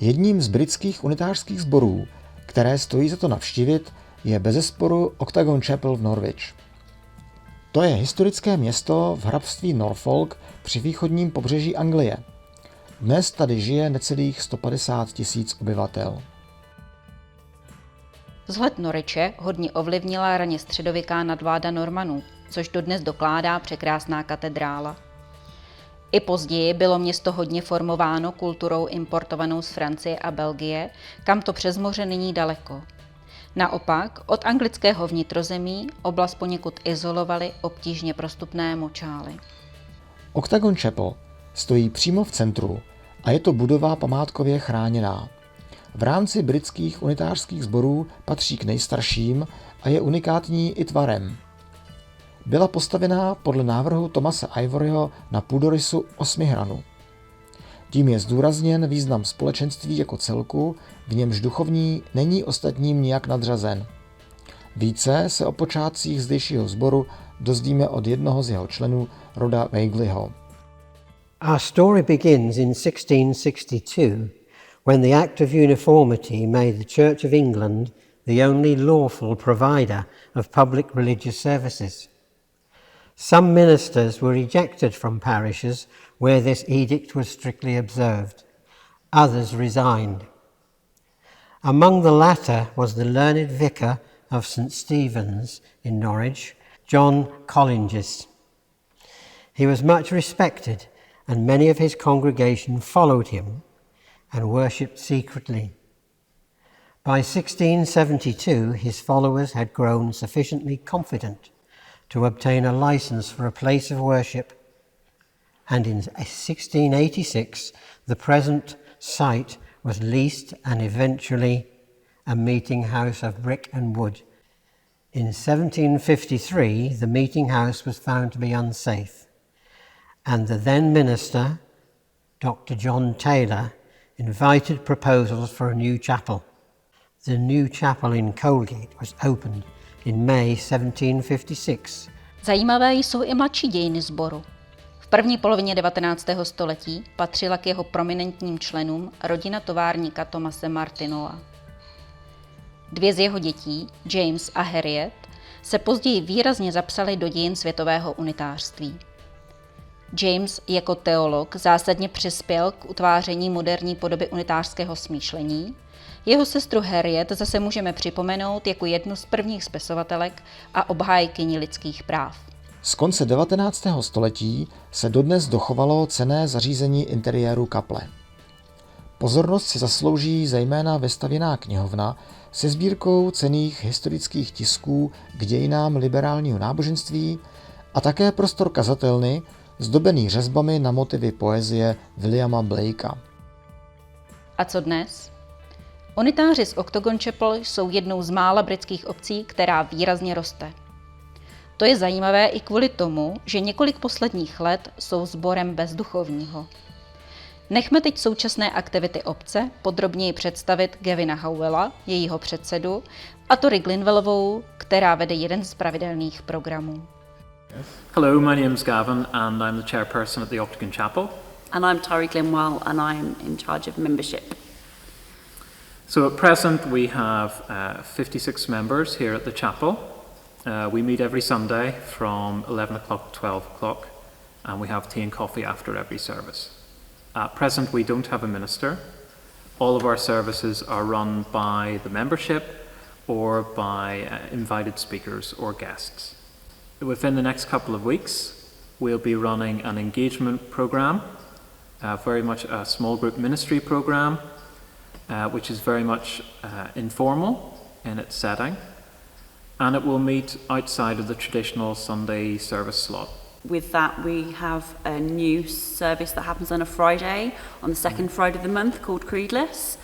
Jedním z britských unitářských sborů, které stojí za to navštívit, je bezesporu Octagon Chapel v Norwich. To je historické město v hrabství Norfolk při východním pobřeží Anglie. Dnes tady žije necelých 150 000 obyvatel. Vzhled Norwiche hodně ovlivnila raně středověká nadvláda Normanů, což dodnes dokládá překrásná katedrála. I později bylo město hodně formováno kulturou importovanou z Francie a Belgie, kam to přes moře není daleko. Naopak, od anglického vnitrozemí oblast poněkud izolovaly obtížně prostupné močály. Octagon Chapel stojí přímo v centru a je to budova památkově chráněná. V rámci britských unitářských sborů patří k nejstarším a je unikátní i tvarem. Byla postavená podle návrhu Thomase Ivoryho na půdorysu 8 hranů. Tím je zdůrazněn význam společenství jako celku, v němž duchovní není ostatním nijak nadřazen. Více se o počátcích zdejšího sboru dozvíme od jednoho z jeho členů, Roda Weigleyho. Our story begins in 1662, when the Act of Uniformity made the Church of England the only lawful provider of public religious services. Some ministers were ejected from parishes where this edict was strictly observed. Others resigned. Among the latter was the learned vicar of St. Stephen's in Norwich, John Collinges. He was much respected, and many of his congregation followed him and worshipped secretly. By 1672, his followers had grown sufficiently confident to obtain a license for a place of worship, and in 1686 the present site was leased and eventually a meeting house of brick and wood. In 1753 the meeting house was found to be unsafe, and the then minister, Dr. John Taylor, invited proposals for a new chapel. The new chapel in Colgate was opened in May 1756. Zajímavé jsou i mladší dějiny sboru. V první polovině 19. století patřila k jeho prominentním členům rodina továrníka Thomase Martinoa. Dvě z jeho dětí, James a Harriet, se později výrazně zapsaly do dějin světového unitářství. James jako teolog zásadně přispěl k utváření moderní podoby unitářského smýšlení. Jeho sestru Harriet zase můžeme připomenout jako jednu z prvních spisovatelek a obhájkyni lidských práv. Z konce 19. století se dodnes dochovalo cenné zařízení interiéru kaple. Pozornost si zaslouží zejména vestavěná knihovna se sbírkou cenných historických tisků k dějinám liberálního náboženství a také prostor kazatelny, zdobený řezbami na motivy poezie Williama Blakea. A co dnes? Unitáři z Octagon Chapel jsou jednou z mála britských obcí, která výrazně roste. To je zajímavé i kvůli tomu, že několik posledních let jsou sborem bez duchovního. Nechme teď současné aktivity obce podrobněji představit Gavina Howella, jejího předsedu, a Tori Glinwellovou, která vede jeden z pravidelných programů. Hello, my name is Gavin and I'm the chairperson at the Octagon Chapel. And I'm Tori Glinwell and I'm in charge of membership. So at present we have 56 members here at the chapel. We meet every Sunday from 11 o'clock to 12 o'clock and we have tea and coffee after every service. At present we don't have a minister. All of our services are run by the membership or by invited speakers or guests. Within the next couple of weeks we'll be running an engagement program, very much a small group ministry program, which is very much informal in its setting, and it will meet outside of the traditional Sunday service slot. With that, we have a new service that happens on a Friday, on the second Friday of the month, called Creedless,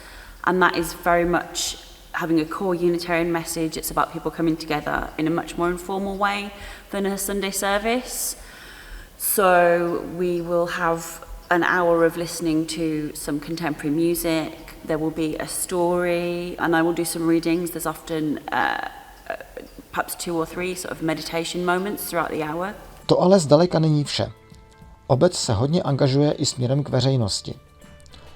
and that is very much having a core Unitarian message. It's about people coming together in a much more informal way than a Sunday service. So we will have an hour of listening to some contemporary music. There will be a story, and I will do some readings. There's often perhaps 2 or 3 sort of meditation moments throughout the hour. To ale zdaleka není vše. Obec se hodně angažuje i směrem k veřejnosti.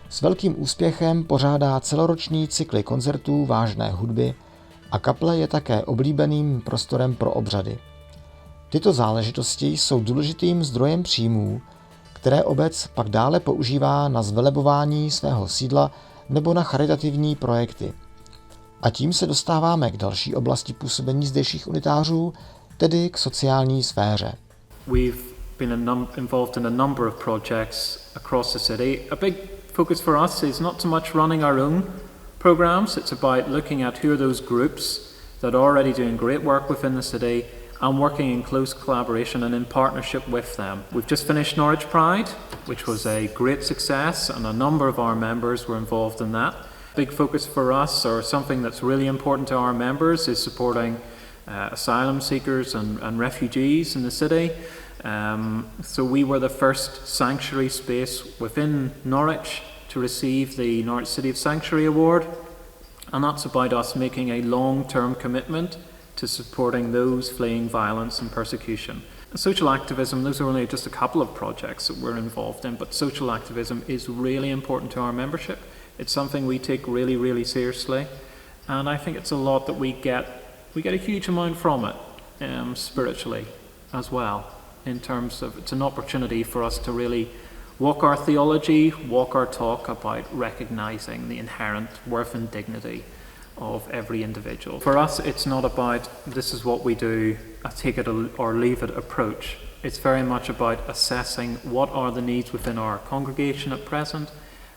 S velkým úspěchem pořádá celoroční cykly koncertů vážné hudby a kaple je také oblíbeným prostorem pro obřady. Tyto záležitosti jsou důležitým zdrojem příjmů, které obec pak dále používá na zvelebování svého sídla nebo na charitativní projekty. A tím se dostáváme k další oblasti působení zdejších unitářů, tedy k sociální sféře. We've been involved in a number of projects across the city. A big focus for us is not so much running our own programs, it's about looking at who are those groups that are already doing great work within the city and working in close collaboration and in partnership with them. We've just finished Norwich Pride, which was a great success, and a number of our members were involved in that. Big focus for us, or something that's really important to our members, is supporting asylum seekers and refugees in the city. So we were the first sanctuary space within Norwich to receive the Norwich City of Sanctuary Award, and that's about us making a long-term commitment to supporting those fleeing violence and persecution. Social activism, those are only just a couple of projects that we're involved in, but social activism is really important to our membership. It's something we take really, really seriously, and I think it's a lot that we get a huge amount from it, spiritually as well, in terms of it's an opportunity for us to really walk our theology, walk our talk about recognising the inherent worth and dignity of every individual. For us, it's not about this is what we do, a take it or leave it approach. It's very much about assessing what are the needs within our congregation at present,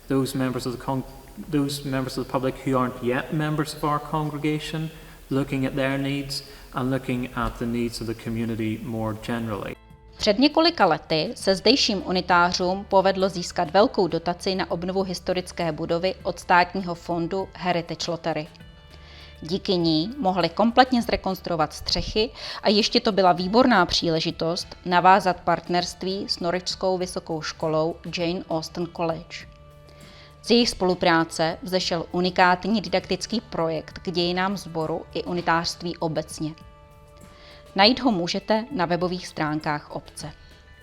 those members of the public who aren't yet members of our congregation, looking at their needs and looking at the needs of the community more generally. Před několika lety se zdejším unitářům povedlo získat velkou dotaci na obnovu historické budovy od státního fondu Heritage Lottery. Díky ní mohli kompletně zrekonstruovat střechy a ještě to byla výborná příležitost navázat partnerství s Norwichskou vysokou školou Jane Austen College. Z jejich spolupráce vzešel unikátní didaktický projekt k dějinám sboru i unitářství obecně. Najít ho můžete na webových stránkách obce.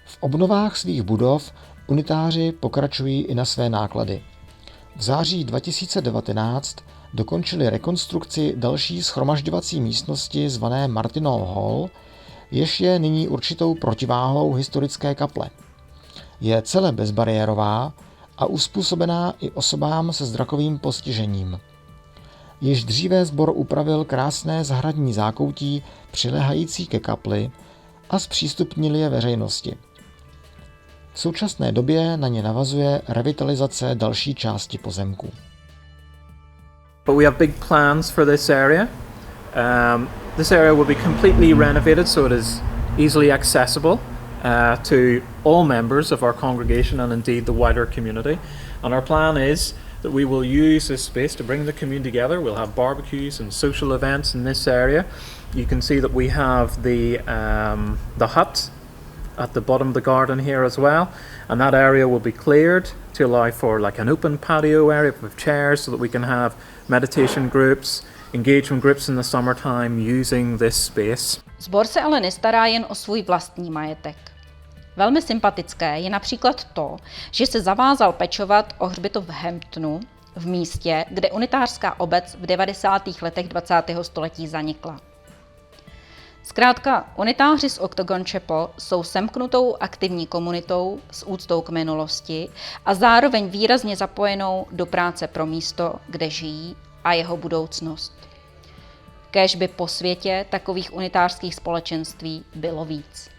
V obnovách svých budov unitáři pokračují i na své náklady. V září 2019 dokončili rekonstrukci další shromažďovací místnosti zvané Martinov Hall, jež je nyní určitou protiváhou historické kaple. Je celé bezbariérová a uspůsobená i osobám se zrakovým postižením. Již dříve sbor upravil krásné zahradní zákoutí přiléhající ke kapli a zpřístupnil je veřejnosti. V současné době na ně navazuje revitalizace další části pozemku. But we have big plans for this area. This area will be completely renovated so it is easily accessible to all members of our congregation and indeed the wider community. And our plan is that we will use this space to bring the community together. We'll have barbecues and social events in this area. You can see that we have the hut at the bottom of the garden here as well, and that area will be cleared to allow for like an open patio area with chairs so that we can have meditation groups, engagement groups in the summertime using this space. Sbor se ale nestará jen o svůj vlastní majetek. Velmi sympatické je například to, že se zavázal pečovat o hřbitov v Hamptonu, v místě, kde unitářská obec v 90. letech 20. století zanikla. Zkrátka, unitáři z Octagon Chapel jsou semknutou aktivní komunitou s úctou k minulosti a zároveň výrazně zapojenou do práce pro místo, kde žijí a jeho budoucnost. Kéž by po světě takových unitářských společenství bylo víc.